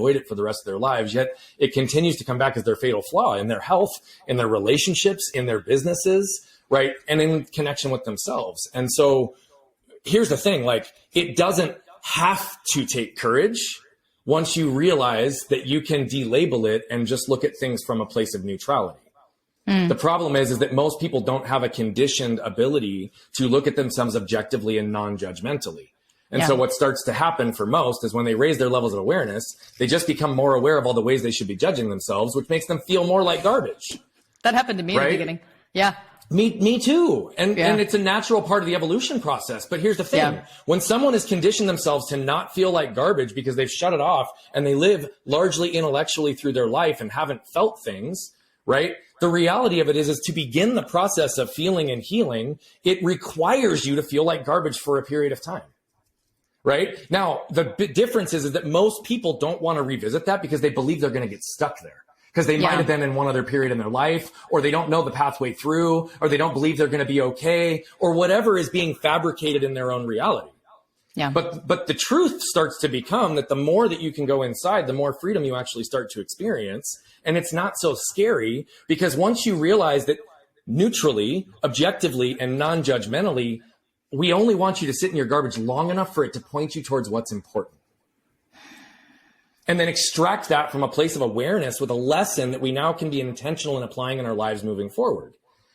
avoid it for the rest of their lives, yet it continues to come back as their fatal flaw in their health, in their relationships, in their businesses, right? And in connection with themselves. And so here's the thing, like, it doesn't have to take courage once you realize that you can delabel it and just look at things from a place of neutrality. The problem is that most people don't have a conditioned ability to look at themselves objectively and non-judgmentally. And so what starts to happen for most is when they raise their levels of awareness, they just become more aware of all the ways they should be judging themselves, which makes them feel more like garbage. That happened to me in the beginning. Yeah. Me too. And it's a natural part of the evolution process. But here's the thing. When someone has conditioned themselves to not feel like garbage because they've shut it off and they live largely intellectually through their life and haven't felt things, right? The reality of it is to begin the process of feeling and healing, it requires you to feel like garbage for a period of time. Right? Now, the difference is that most people don't want to revisit that because they believe they're going to get stuck there. Because they might have been in one other period in their life, or they don't know the pathway through, or they don't believe they're going to be okay, or whatever is being fabricated in their own reality. Yeah. But the truth starts to become that the more that you can go inside, the more freedom you actually start to experience. And it's not so scary, because once you realize that neutrally, objectively, and non-judgmentally, we only want you to sit in your garbage long enough for it to point you towards what's important. And then extract that from a place of awareness with a lesson that we now can be intentional in applying in our lives moving forward.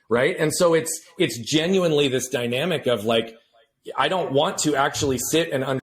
Right? And so it's genuinely this dynamic of like, I don't want to actually sit and